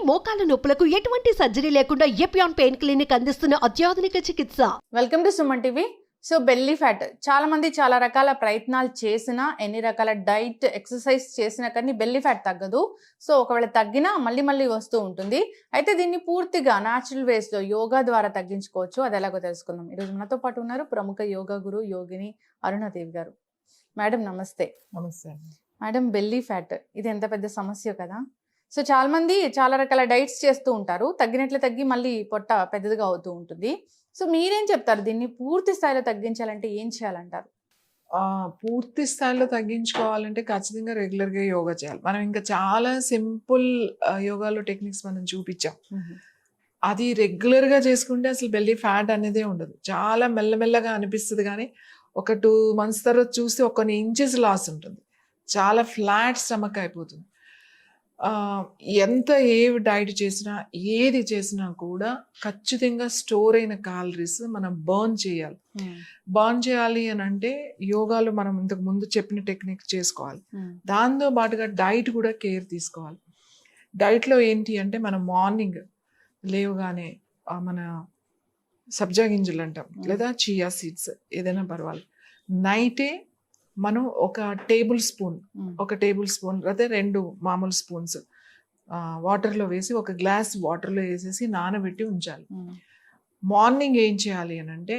మోకాల నొప్పులకు ఎటువంటి సర్జరీ లేకుండా ఎపియాన్ పెయిన్ క్లినిక్ అందిస్తున్న అత్యాధునిక చికిత్స. Welcome to Suman TV. So belly fat చాలా మంది చాలా రకాల ప్రయత్నాలు చేసినా, ఎన్ని రకాల డైట్ ఎక్సర్సైజ్ చేసినా కానీ బెల్లీ ఫ్యాట్ తగ్గదు. సో ఒకవేళ తగ్గినా మళ్ళీ వస్తూ ఉంటుంది. అయితే దీన్ని పూర్తిగా న్యాచురల్ వేస్లో యోగా ద్వారా తగ్గించుకోవచ్చు. అది ఎలాగో తెలుసుకుందాం. ఈరోజు మనతో పాటు ఉన్నారు ప్రముఖ యోగా గురు యోగిని అరుణాదేవి గారు. మేడం నమస్తే. నమస్తే. మేడం, బెల్లీ ఫ్యాట్ ఇది ఎంత పెద్ద సమస్య కదా. సో చాలా మంది చాలా రకాల డైట్స్ చేస్తూ ఉంటారు, తగ్గినట్లు తగ్గి మళ్ళీ పొట్ట పెద్దదిగా అవుతూ ఉంటుంది. సో మీరేం చెప్తారు, దీన్ని పూర్తి స్థాయిలో తగ్గించాలంటే ఏం చేయాలంటారు? పూర్తి స్థాయిలో తగ్గించుకోవాలంటే ఖచ్చితంగా రెగ్యులర్గా యోగా చేయాలి. మనం ఇంకా చాలా సింపుల్ యోగాలో టెక్నిక్స్ మనం చూపించాం. అది రెగ్యులర్గా చేసుకుంటే అసలు బెల్లీ ఫ్యాట్ అనేదే ఉండదు. చాలా మెల్లమెల్లగా అనిపిస్తుంది, కానీ ఒక 2 months తర్వాత చూస్తే కొన్ని ఇంచెస్ లాస్ ఉంటుంది. చాలా ఫ్లాట్ స్టమక్ అయిపోతుంది. ఎంత ఏ డైట్ చేసినా ఏది చేసినా కూడా ఖచ్చితంగా స్టోర్ అయిన క్యాలరీస్ మనం బర్న్ చేయాలి. బర్న్ చేయాలి అని అంటే యోగాలో మనం ఇంతకు ముందు చెప్పిన టెక్నిక్ చేసుకోవాలి. దాంతో పాటుగా డైట్ కూడా కేర్ తీసుకోవాలి. డైట్లో ఏంటి అంటే మనం మార్నింగ్ లేవగానే మన సబ్జా గింజలు అంటాం, లేదా చియా సీడ్స్ ఏదైనా పర్వాలేదు. నైటే మనం ఒక టేబుల్ స్పూన్ లేదా 2 మామూలు స్పూన్స్ వాటర్లో వేసి, ఒక గ్లాస్ వాటర్లో వేసేసి నానబెట్టి ఉంచాలి. మార్నింగ్ ఏం చేయాలి అని అంటే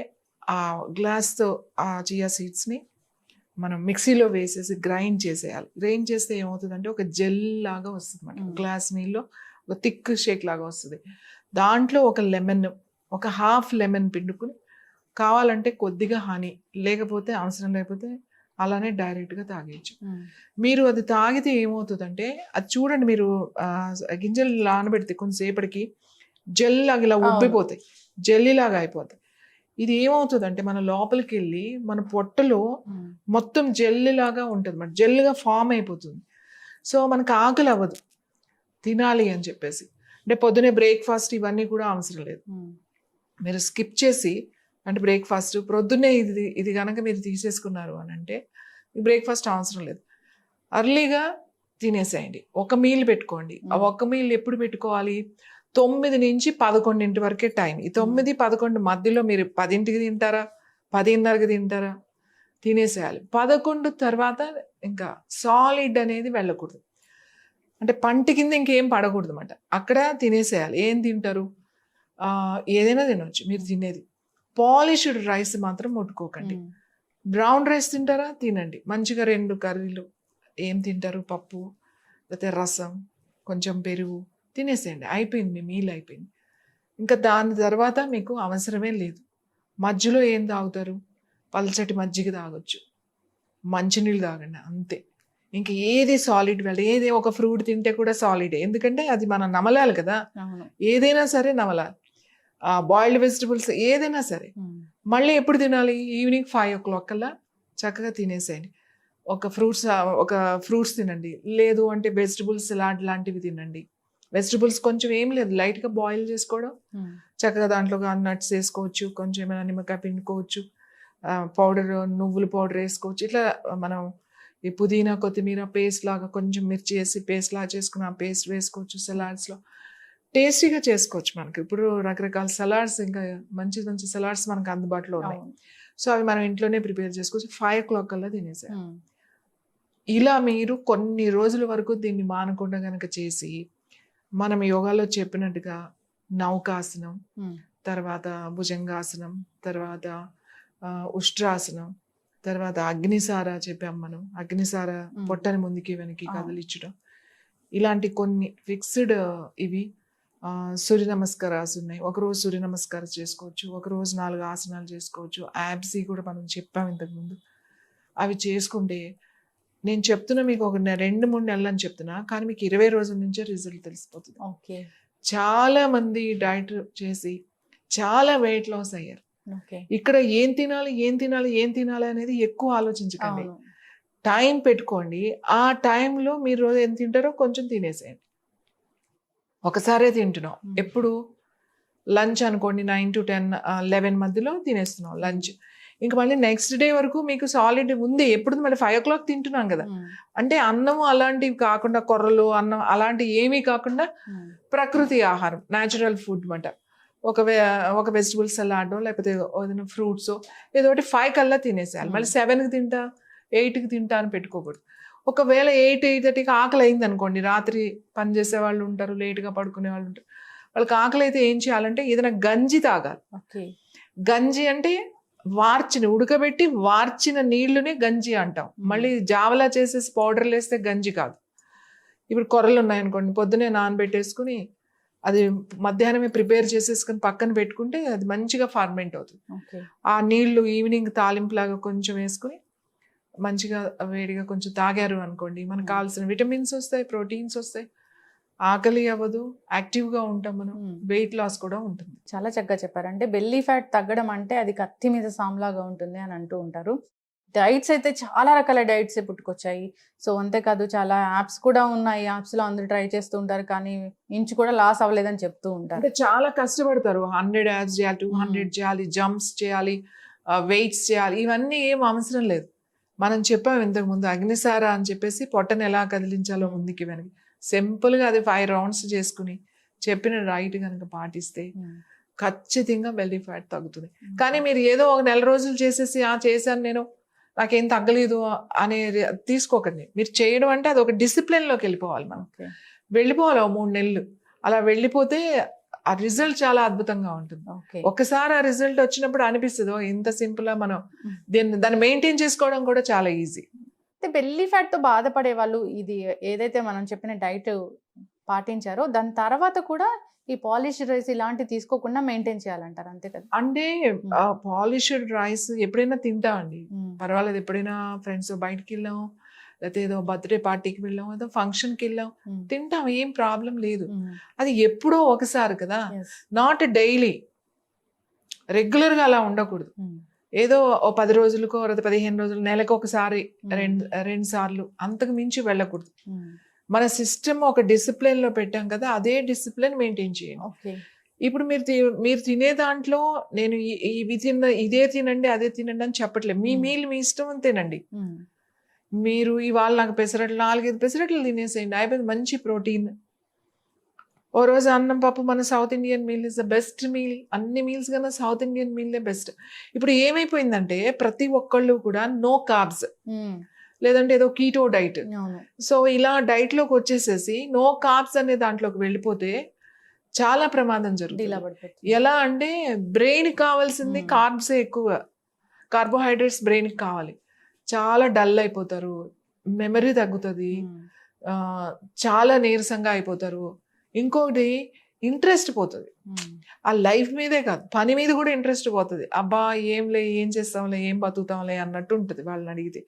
ఆ గ్లాస్తో ఆ చియా సీడ్స్ని మనం మిక్సీలో వేసేసి గ్రైండ్ చేసేయాలి. గ్రైండ్ చేస్తే ఏమవుతుందంటే ఒక జెల్ లాగా వస్తుంది. మనకి గ్లాస్ నీళ్ళు ఒక థిక్ షేక్ లాగా వస్తుంది. దాంట్లో ఒక హాఫ్ లెమన్ పిండుకుని, కావాలంటే కొద్దిగా హనీ, లేకపోతే అవసరం లేకపోతే అలానే డైరెక్ట్గా తాగేయచ్చు. మీరు అది తాగితే ఏమవుతుందంటే, అది చూడండి, మీరు గింజలు నానబెడితే కొంతసేపటికి జెల్ లాగా ఇలా ఉబ్బిపోతాయి, జెల్లీలాగా అయిపోతాయి. ఇది ఏమవుతుందంటే మన లోపలికి వెళ్ళి మన పొట్టలో మొత్తం జెల్లీలాగా ఉంటుంది, మన జెల్లుగా ఫామ్ అయిపోతుంది. సో మనకు ఆకలి అవ్వదు తినాలి అని చెప్పేసి. అంటే పొద్దునే బ్రేక్ఫాస్ట్ ఇవన్నీ కూడా అవసరం లేదు. మీరు స్కిప్ చేసి, అంటే బ్రేక్ఫాస్ట్ ప్రొద్దున్నే ఇది కనుక మీరు తీసేసుకున్నారు అని అంటే బ్రేక్ఫాస్ట్ అవసరం లేదు, అర్లీగా తినేసేయండి. ఒక మీల్ పెట్టుకోండి. ఆ ఒక మీల్ ఎప్పుడు పెట్టుకోవాలి? 9 నుంచి 11 వరకే టైం. ఈ 9-11 మధ్యలో మీరు 10కి తింటారా, 10:30కి తింటారా, తినేసేయాలి. 11 తర్వాత ఇంకా సాలిడ్ అనేది వెళ్ళకూడదు, అంటే పంట కింద ఇంకేం పడకూడదు అన్నమాట. అక్కడ తినేసేయాలి. ఏం తింటారు? ఏదైనా తినవచ్చు మీరు తినేది. పాలిష్డ్ రైస్ మాత్రం ముట్టుకోకండి. బ్రౌన్ రైస్ తింటారా, తినండి. మంచిగా 2 కర్రీలు ఏం తింటారు, పప్పు లేకపోతే రసం, కొంచెం పెరుగు తినేసేయండి. అయిపోయింది, మీ మీల్ అయిపోయింది. ఇంకా దాని తర్వాత మీకు అవసరమే లేదు. మధ్యలో ఏం తాగుతారు? పల్చటి మజ్జిగ తాగొచ్చు, మంచినీళ్ళు తాగండి, అంతే. ఇంకా ఏది సాలిడ్ ఏది ఒక ఫ్రూట్ తింటే కూడా సాలిడే, ఎందుకంటే అది మనం నమలాలి కదా. ఏదైనా సరే నమలాలి. బాయిల్డ్ వెజిటబుల్స్ ఏదైనా సరే. మళ్ళీ ఎప్పుడు తినాలి? ఈవినింగ్ 5 o'clock కల్లా చక్కగా తినేసేయండి. ఒక ఫ్రూట్స్ తినండి, లేదు అంటే వెజిటబుల్స్ సలాడ్ లాంటివి తినండి. వెజిటబుల్స్ కొంచెం ఏం లేదు, లైట్గా బాయిల్ చేసుకోవడం, చక్కగా దాంట్లో నట్స్ వేసుకోవచ్చు, కొంచెం ఏమైనా నిమ్మకాయ పిండుకోవచ్చు, పౌడర్ నువ్వుల పౌడర్ వేసుకోవచ్చు. ఇట్లా మనం ఈ పుదీనా కొత్తిమీర పేస్ట్ లాగా కొంచెం మిర్చి వేసి పేస్ట్ లాగా చేసుకుని ఆ పేస్ట్ వేసుకోవచ్చు. సలాడ్స్లో టేస్టీగా చేసుకోవచ్చు. మనకి ఇప్పుడు రకరకాల సలాడ్స్, ఇంకా మంచి మంచి సలాడ్స్ మనకు అందుబాటులో ఉన్నాయి. సో అవి మనం ఇంట్లోనే ప్రిపేర్ చేసుకోవచ్చు. 5 o'clock కల్లా తినేసారు. ఇలా మీరు కొన్ని రోజుల వరకు దీన్ని మానకుండా కనుక చేసి, మనం యోగాలో చెప్పినట్టుగా నౌకాసనం, తర్వాత భుజంగాసనం, తర్వాత ఉష్ట్రాసనం, తర్వాత అగ్నిసార చెప్పాం మనం. అగ్నిసార పొట్టని ముందుకి వెనక్కి కదిలించడం, ఇలాంటి కొన్ని ఫిక్స్డ్ ఇవి. సూర్య నమస్కారాలు ఉన్నాయి. ఒకరోజు సూర్య నమస్కారం చేసుకోవచ్చు, ఒకరోజు 4 ఆసనాలు చేసుకోవచ్చు. యాబ్సీ కూడా మనం చెప్పాం ఇంతకుముందు. అవి చేసుకుంటే నేను చెప్తున్నా మీకు ఒక 2-3 నెలలు అని చెప్తున్నా, కానీ మీకు 20 రోజుల నుంచే రిజల్ట్ తెలిసిపోతుంది. చాలా మంది డైట్ చేసి చాలా వెయిట్ లాస్ అయ్యారు. ఇక్కడ ఏం తినాలి అనేది ఎక్కువ ఆలోచించకండి. టైం పెట్టుకోండి. ఆ టైంలో మీరు రోజు ఎంత తింటారో కొంచెం తినేసేయండి. ఒకసారే తింటున్నాం. ఎప్పుడు లంచ్ అనుకోండి 9 to 10, 11 మధ్యలో తినేస్తున్నాం లంచ్. ఇంకా మళ్ళీ నెక్స్ట్ డే వరకు మీకు సాలిడ్ ఉంది. ఎప్పుడు మళ్ళీ 5 o'clock తింటున్నాం కదా, అంటే అన్నం అలాంటివి కాకుండా, కొర్రలు అన్నం అలాంటివి ఏమీ కాకుండా ప్రకృతి ఆహారం, న్యాచురల్ ఫుడ్ మాట. ఒక వెజిటబుల్ సలాడో లేకపోతే ఏదైనా ఫ్రూట్స్ ఏదో ఒకటి 5 కల్లా తినేసేయాలి. మళ్ళీ 7కి తింటా 8కి తింటా అని పెట్టుకోకూడదు. ఒకవేళ 8-8:30కి ఆకలి అయింది అనుకోండి, రాత్రి పని చేసే వాళ్ళు ఉంటారు, లేట్గా పడుకునే వాళ్ళు ఉంటారు, వాళ్ళకి ఆకలి అయితే ఏం చేయాలంటే ఏదైనా గంజి తాగాలి. గంజి అంటే ఉడకబెట్టి వార్చిన నీళ్లునే గంజి అంటాం. మళ్ళీ జావలా చేసేసి పౌడర్లు వేస్తే గంజి కాదు. ఇప్పుడు కొర్రలు ఉన్నాయనుకోండి, పొద్దునే నానబెట్టేసుకుని అది మధ్యాహ్నమే ప్రిపేర్ చేసేసుకుని పక్కన పెట్టుకుంటే అది మంచిగా ఫార్మెంట్ అవుతుంది. ఆ నీళ్లు ఈవినింగ్ తాలింపులాగా కొంచెం వేసుకుని మంచిగా వేడిగా కొంచెం తాగారు అనుకోండి, మనకు కావాల్సిన విటమిన్స్ వస్తాయి, ప్రోటీన్స్ వస్తాయి, ఆకలి అవ్వదు, యాక్టివ్గా ఉంటాం, మనం వెయిట్ లాస్ కూడా ఉంటుంది. చాలా చక్కగా చెప్పారు. అంటే బెల్లీ ఫ్యాట్ తగ్గడం అంటే అది కత్తి మీద సాంలాగా ఉంటుంది అని అంటూ ఉంటారు. డైట్స్ అయితే చాలా రకాల డైట్స్ పుట్టుకొచ్చాయి. సో అంతేకాదు చాలా యాప్స్ కూడా ఉన్నాయి. యాప్స్లో అందరూ ట్రై చేస్తూ ఉంటారు, కానీ ఇంచు కూడా లాస్ అవ్వలేదని చెప్తూ ఉంటారు. అంటే చాలా కష్టపడతారు. 100 యాప్స్ చేయాలి, 200 చేయాలి, జంప్స్ చేయాలి, వెయిట్స్ చేయాలి, ఇవన్నీ ఏం అవసరం లేదు. మనం చెప్పాం ఇంతకు ముందు అగ్నిసార అని చెప్పేసి పొట్టను ఎలా కదిలించాలో ముందుకి వెనక్కి, సింపుల్గా అది 5 rounds చేసుకుని చెప్పిన డైట్ కనుక పాటిస్తే ఖచ్చితంగా బెల్లీ ఫ్యాట్ తగ్గుతుంది. కానీ మీరు ఏదో ఒక నెల రోజులు చేసేసి చేశాను నేను, నాకేం తగ్గలేదు అనే తీసుకోకండి. మీరు చేయడం అంటే అది ఒక డిసిప్లిన్లోకి వెళ్ళిపోవాలి. మనం వెళ్ళిపోవాలి 3 నెలలు. అలా వెళ్ళిపోతే ఆ రిజల్ట్ చాలా అద్భుతంగా ఉంటుంది. ఒక్కసారి ఆ రిజల్ట్ వచ్చినప్పుడు అనిపిస్తుంది ఇంత సింపుల్ గా మనం దాన్ని మెయింటైన్ చేసుకోవడం కూడా చాలా ఈజీ. బెల్లీ ఫ్యాట్ తో బాధపడే వాళ్ళు ఇది ఏదైతే మనం చెప్పిన డైట్ పాటించారో దాని తర్వాత కూడా ఈ పాలిష్డ్ రైస్ ఇలాంటివి తీసుకోకుండా మెయింటైన్ చేయాలంటారు, అంతే కదా? అంటే పాలిష్డ్ రైస్ ఎప్పుడైనా తింటామండి, పర్వాలేదు. ఎప్పుడైనా ఫ్రెండ్స్ బయటకి వెళ్ళాం, లేకపోతే ఏదో బర్త్డే పార్టీకి వెళ్ళాం, ఏదో ఫంక్షన్కి వెళ్ళాం, తింటాం, ఏం ప్రాబ్లం లేదు. అది ఎప్పుడో ఒకసారి కదా, నాట్ డైలీ, రెగ్యులర్గా అలా ఉండకూడదు. ఏదో 10 రోజులకో 15 రోజులు, నెలకు ఒకసారి, 2 సార్లు, అంతకు మించి వెళ్ళకూడదు. మన సిస్టమ్ ఒక డిసిప్లిన్ లో పెట్టాం కదా, అదే డిసిప్లిన్ మెయింటైన్ చేయండి. ఇప్పుడు మీరు తినే దాంట్లో నేను ఇదే తినండి అదే తినండి అని చెప్పట్లేదు. మీ మీల్ మీ ఇష్టం తినండి. మీరు ఇవాళ నాకు పెసరట్లు 4-5 పెసరట్లు తినేసేయండి, అయిపోయింది, మంచి ప్రోటీన్. ఓ రోజు అన్నం పప్పు, మన south Indian meal is the best meal. అన్ని మీల్స్ కన్నా సౌత్ ఇండియన్ మీల్ బెస్ట్. ఇప్పుడు ఏమైపోయిందంటే ప్రతి ఒక్కళ్ళు కూడా నో కార్బ్స్, లేదంటే ఏదో కీటో డైట్. సో ఇలా డైట్ లోకి వచ్చేసేసి నో కార్బ్స్ అనే దాంట్లోకి వెళ్ళిపోతే చాలా ప్రమాదం జరుగుతుంది. ఎలా అంటే బ్రెయిన్ కావాల్సింది కార్బ్స్ ఎక్కువ, కార్బోహైడ్రేట్స్ బ్రెయిన్ కి కావాలి. చాలా డల్ అయిపోతారు, మెమరీ తగ్గుతుంది, చాలా నీరసంగా అయిపోతారు. ఇంకొకటి ఇంట్రెస్ట్ పోతుంది. ఆ లైఫ్ మీదే కాదు, పని మీద కూడా ఇంట్రెస్ట్ పోతుంది. అబ్బా ఏం చేస్తాంలే, ఏం బతుకుతాంలే అన్నట్టు ఉంటుంది వాళ్ళని అడిగితే.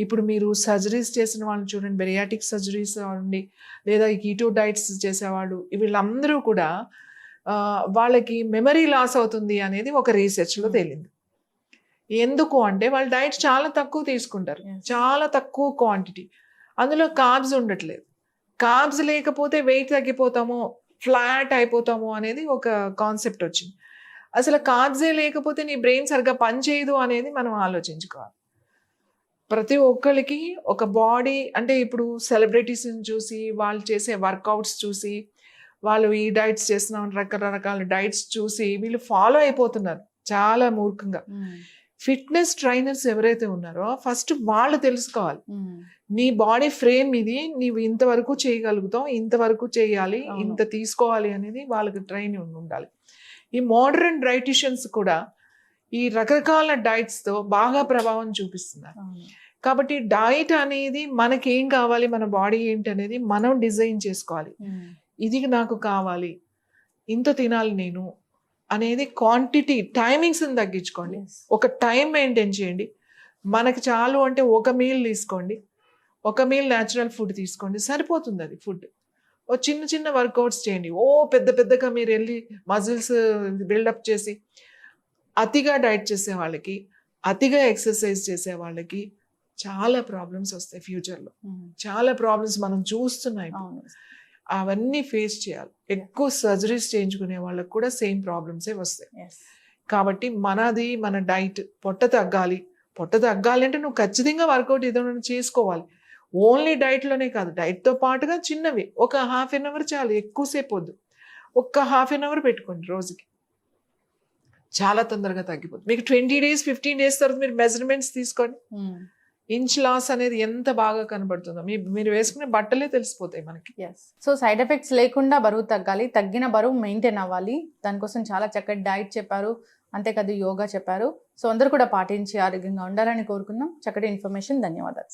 ఇప్పుడు మీరు సర్జరీస్ చేసిన వాళ్ళని చూడండి, బెరియాటిక్ సర్జరీస్ అవ్వండి, లేదా ఈ కీటో డైట్స్ చేసేవాళ్ళు, వీళ్ళందరూ కూడా వాళ్ళకి మెమరీ లాస్ అవుతుంది అనేది ఒక రీసెర్చ్లో తేలింది. ఎందుకు అంటే వాళ్ళు డైట్ చాలా తక్కువ తీసుకుంటారు, చాలా తక్కువ క్వాంటిటీ, అందులో కార్బ్స్ ఉండట్లేదు. కార్బ్స్ లేకపోతే వెయిట్ తగ్గిపోతాము, ఫ్లాట్ అయిపోతాము అనేది ఒక కాన్సెప్ట్ వచ్చింది. అసలు కార్బ్సే లేకపోతే నీ బ్రెయిన్ సరిగ్గా పనిచేయదు అనేది మనం ఆలోచించుకోవాలి. ప్రతి ఒక్కరికి ఒక బాడీ, అంటే ఇప్పుడు సెలబ్రిటీస్ని చూసి వాళ్ళు చేసే వర్కౌట్స్ చూసి, వాళ్ళు ఈ డైట్స్ చేస్తున్నాం రకరకాల డైట్స్ చూసి వీళ్ళు ఫాలో అయిపోతున్నారు చాలా మూర్ఖంగా. ఫిట్నెస్ ట్రైనర్స్ ఎవరైతే ఉన్నారో ఫస్ట్ వాళ్ళు తెలుసుకోవాలి, నీ బాడీ ఫ్రేమ్ ఇది, నీవు ఇంతవరకు చేయగలుగుతావు, ఇంతవరకు చేయాలి, ఇంత తీసుకోవాలి అనేది వాళ్ళకి ట్రైనింగ్ ఉండాలి. ఈ మోడర్న్ డైటిషియన్స్ కూడా ఈ రకరకాల డైట్స్తో బాగా ప్రభావం చూపిస్తున్నారు. కాబట్టి డైట్ అనేది మనకేం కావాలి, మన బాడీ ఏంటి అనేది మనం డిజైన్ చేసుకోవాలి. ఇది నాకు కావాలి, ఇంత తినాలి నేను అనేది క్వాంటిటీ, టైమింగ్స్ని తగ్గించుకోండి. ఒక టైం మెయింటైన్ చేయండి. మనకి చాలు అంటే ఒక మీల్ తీసుకోండి, ఒక మీల్ న్యాచురల్ ఫుడ్ తీసుకోండి, సరిపోతుంది అది ఫుడ్. ఓ చిన్న చిన్న వర్కౌట్స్ చేయండి. పెద్దగా మీరు వెళ్ళి మజిల్స్ బిల్డప్ చేసి అతిగా డైట్ చేసే వాళ్ళకి, అతిగా ఎక్సర్సైజ్ చేసే వాళ్ళకి చాలా ప్రాబ్లమ్స్ వస్తాయి ఫ్యూచర్లో. చాలా ప్రాబ్లమ్స్ మనం చూస్తున్నాం. అవన్నీ ఫేస్ చేయాలి. ఎక్కువ సర్జరీస్ చేయించుకునే వాళ్ళకి కూడా సేమ్ ప్రాబ్లమ్సే వస్తాయి. కాబట్టి మన డైట్ పొట్ట తగ్గాలి అంటే నువ్వు ఖచ్చితంగా వర్కౌట్ ఏదైనా చేసుకోవాలి. ఓన్లీ డైట్లోనే కాదు, డైట్తో పాటుగా చిన్నవి ఒక 1/2 అవర్ చాలు, ఎక్కువసేపు వద్దు. ఒక్క 1/2 అవర్ పెట్టుకోండి రోజుకి, చాలా తొందరగా తగ్గిపోతుంది. మీకు 20 days 15 days తర్వాత మీరు మెజర్మెంట్స్ తీసుకోండి, ఇంచ్ లాస్ అనేది ఎంత బాగా కనబడుతుందో మీరు వేసుకునే బట్టలే తెలిసిపోతాయి మనకి. సో సైడ్ ఎఫెక్ట్స్ లేకుండా బరువు తగ్గాలి, తగ్గిన బరువు మెయింటైన్ అవ్వాలి, దానికోసం చాలా చక్కటి డైట్ చెప్పారు, అంతేకాదు యోగా చెప్పారు. సో అందరూ కూడా పాటించి ఆరోగ్యంగా ఉండాలని కోరుకుందాం. చక్కటి ఇన్ఫర్మేషన్, ధన్యవాదాలు.